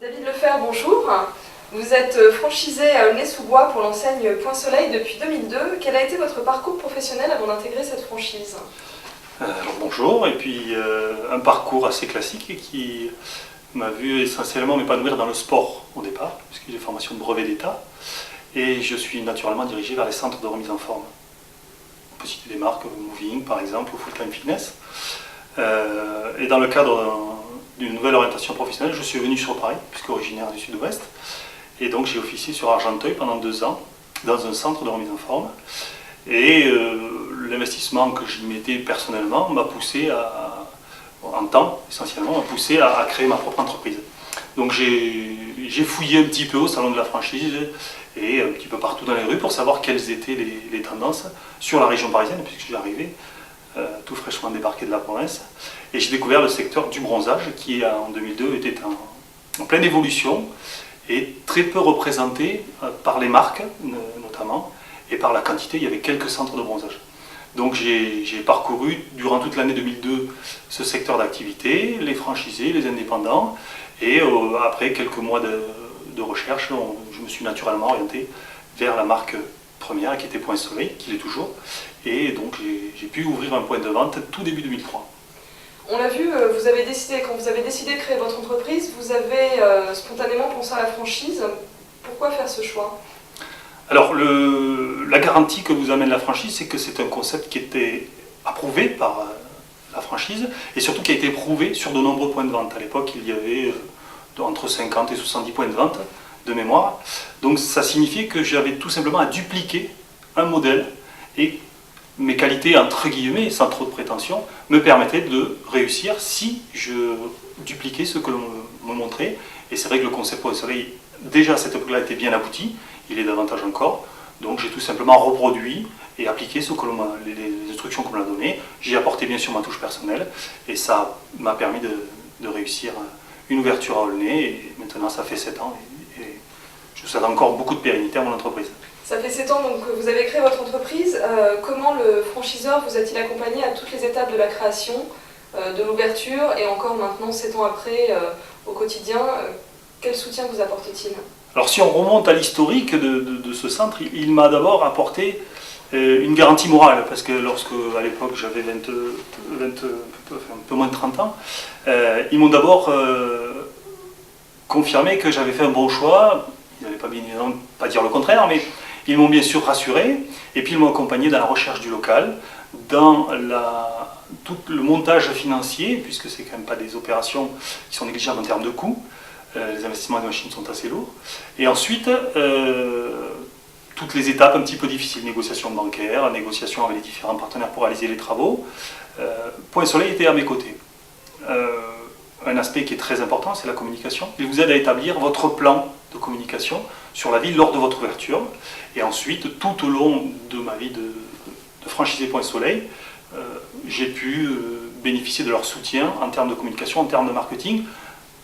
David Lefer, bonjour. Vous êtes franchisé à Aulnay-sous-Bois pour l'enseigne Point Soleil depuis 2002. Quel a été votre parcours professionnel avant d'intégrer cette franchise? Alors bonjour, et puis un parcours assez classique qui m'a vu essentiellement m'épanouir dans le sport au départ, puisque j'ai formation de brevet d'État, et je suis naturellement dirigé vers les centres de remise en forme. On peut citer des marques, Moving par exemple, ou Full Time Fitness. Et dans le cadre d'une nouvelle orientation professionnelle, je suis venu sur Paris, puisque originaire du Sud-Ouest, et donc j'ai officié sur Argenteuil pendant 2 ans, dans un centre de remise en forme. Et l'investissement que j'y mettais personnellement m'a poussé en temps essentiellement, m'a poussé à créer ma propre entreprise. Donc j'ai fouillé un petit peu au salon de la franchise et un petit peu partout dans les rues pour savoir quelles étaient les tendances sur la région parisienne, puisque j'ai arrivé tout fraîchement débarqué de la province. Et j'ai découvert le secteur du bronzage qui en 2002 était en pleine évolution et très peu représenté par les marques notamment. Et par la quantité, il y avait quelques centres de bronzage. Donc j'ai parcouru durant toute l'année 2002 ce secteur d'activité, les franchisés, les indépendants, et après quelques mois de recherche, je me suis naturellement orienté vers la marque première qui était Point Soleil, qui l'est toujours, et donc j'ai pu ouvrir un point de vente tout début 2003. On l'a vu, quand vous avez décidé de créer votre entreprise, vous avez spontanément pensé à la franchise. Pourquoi faire ce choix ? Alors, la garantie que vous amène la franchise, c'est que c'est un concept qui était approuvé par la franchise et surtout qui a été prouvé sur de nombreux points de vente. À l'époque, il y avait entre 50 et 70 points de vente de mémoire. Donc, ça signifiait que j'avais tout simplement à dupliquer un modèle et mes qualités, entre guillemets, sans trop de prétention, me permettaient de réussir si je dupliquais ce que l'on me montrait. Et c'est vrai que le concept Point Soleil, déjà à cette époque-là, était bien abouti. Il est davantage encore, donc j'ai tout simplement reproduit et appliqué les instructions qu'on m'a données. J'ai apporté bien sûr ma touche personnelle et ça m'a permis de réussir une ouverture à Aulnay et maintenant ça fait 7 ans et je souhaite encore beaucoup de pérennité à mon entreprise. Ça fait 7 ans donc, que vous avez créé votre entreprise. Comment le franchiseur vous a-t-il accompagné à toutes les étapes de la création, de l'ouverture et encore maintenant 7 ans après au quotidien, quel soutien vous apporte-t-il ? Alors si on remonte à l'historique de ce centre, il m'a d'abord apporté une garantie morale, parce que lorsque, à l'époque, j'avais un peu moins de 30 ans, ils m'ont d'abord confirmé que j'avais fait un bon choix. Ils n'allaient pas bien évidemment pas dire le contraire, mais ils m'ont bien sûr rassuré, et puis ils m'ont accompagné dans la recherche du local, dans tout le montage financier, puisque c'est quand même pas des opérations qui sont négligeables en termes de coûts. Les investissements des machines sont assez lourds. Et ensuite, toutes les étapes un petit peu difficiles, négociation bancaire, négociation avec les différents partenaires pour réaliser les travaux. Point Soleil était à mes côtés. Un aspect qui est très important, c'est la communication. Il vous aide à établir votre plan de communication sur la ville lors de votre ouverture. Et ensuite, tout au long de ma vie de franchisé Point Soleil, j'ai pu bénéficier de leur soutien en termes de communication, en termes de marketing,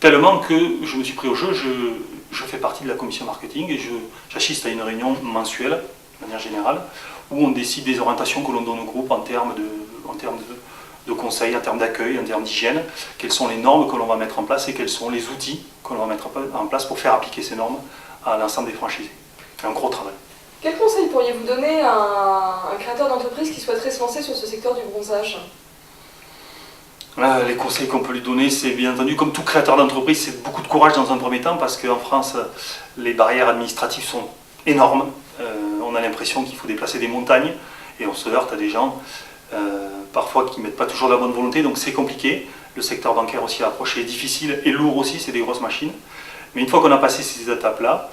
tellement que je me suis pris au jeu, je fais partie de la commission marketing et j'assiste à une réunion mensuelle, de manière générale, où on décide des orientations que l'on donne au groupe en termes de conseils, en termes d'accueil, en termes d'hygiène, quelles sont les normes que l'on va mettre en place et quels sont les outils que l'on va mettre en place pour faire appliquer ces normes à l'ensemble des franchisés. C'est un gros travail. Quel conseil pourriez-vous donner à un créateur d'entreprise qui souhaiterait se lancer sur ce secteur du bronzage ? Les conseils qu'on peut lui donner, c'est bien entendu, comme tout créateur d'entreprise, c'est beaucoup de courage dans un premier temps, parce qu'en France, les barrières administratives sont énormes. On a l'impression qu'il faut déplacer des montagnes, et on se heurte à des gens, parfois qui ne mettent pas toujours de la bonne volonté, donc c'est compliqué. Le secteur bancaire aussi à approcher est difficile, et lourd aussi, c'est des grosses machines. Mais une fois qu'on a passé ces étapes-là,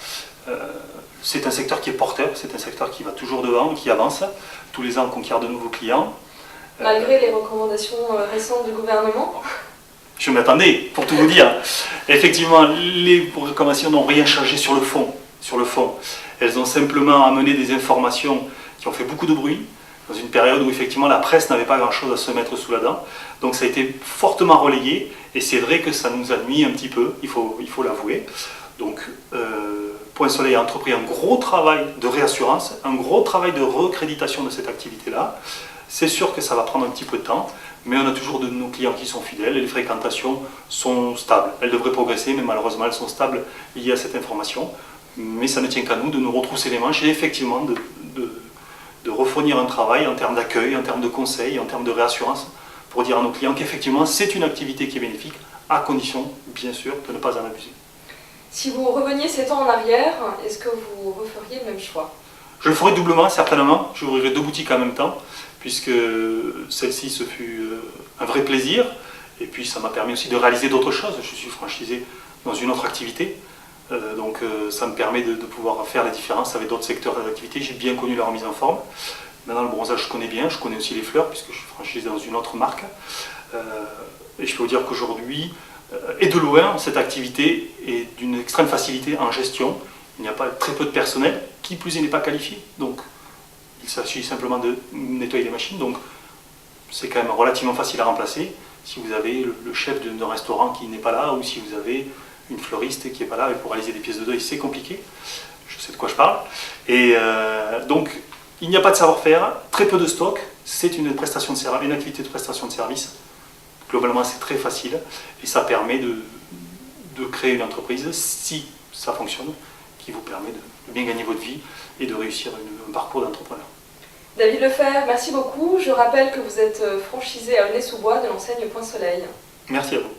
c'est un secteur qui est porteur, c'est un secteur qui va toujours devant, qui avance. Tous les ans, on conquiert de nouveaux clients. Malgré les recommandations récentes du gouvernement ? Je m'attendais, pour tout vous dire. Effectivement, les recommandations n'ont rien changé sur le fond. Elles ont simplement amené des informations qui ont fait beaucoup de bruit, dans une période où effectivement la presse n'avait pas grand-chose à se mettre sous la dent. Donc ça a été fortement relayé, et c'est vrai que ça nous a nuit un petit peu, il faut l'avouer. Donc Point Soleil a entrepris un gros travail de réassurance, un gros travail de recréditation de cette activité-là. C'est sûr que ça va prendre un petit peu de temps, mais on a toujours de nos clients qui sont fidèles et les fréquentations sont stables. Elles devraient progresser, mais malheureusement elles sont stables liées à cette information. Mais ça ne tient qu'à nous de nous retrousser les manches et effectivement de refournir un travail en termes d'accueil, en termes de conseils, en termes de réassurance, pour dire à nos clients qu'effectivement c'est une activité qui est bénéfique, à condition, bien sûr, de ne pas en abuser. Si vous reveniez 7 ans en arrière, est-ce que vous referiez le même choix? Je le ferai doublement, certainement. J'ouvrirai 2 boutiques en même temps, puisque celle-ci, ce fut un vrai plaisir. Et puis, ça m'a permis aussi de réaliser d'autres choses. Je suis franchisé dans une autre activité. Donc, ça me permet de pouvoir faire la différence avec d'autres secteurs d'activité. J'ai bien connu la remise en forme. Maintenant, le bronzage, je connais bien. Je connais aussi les fleurs, puisque je suis franchisé dans une autre marque. Et je peux vous dire qu'aujourd'hui, et de loin, cette activité est d'une extrême facilité en gestion. Il n'y a pas très peu de personnel, qui plus est n'est pas qualifié. Donc, il s'agit simplement de nettoyer les machines. Donc, c'est quand même relativement facile à remplacer. Si vous avez le chef d'un restaurant qui n'est pas là, ou si vous avez une fleuriste qui n'est pas là, et pour réaliser des pièces de deuil, c'est compliqué. Je sais de quoi je parle. Et donc, il n'y a pas de savoir-faire, très peu de stock. C'est une activité de prestation de service. Globalement, c'est très facile et ça permet de créer une entreprise, si ça fonctionne, qui vous permet de bien gagner votre vie et de réussir un parcours d'entrepreneur. David Lefebvre, merci beaucoup. Je rappelle que vous êtes franchisé à Aulnay-sous-Bois de l'enseigne Point Soleil. Merci à vous.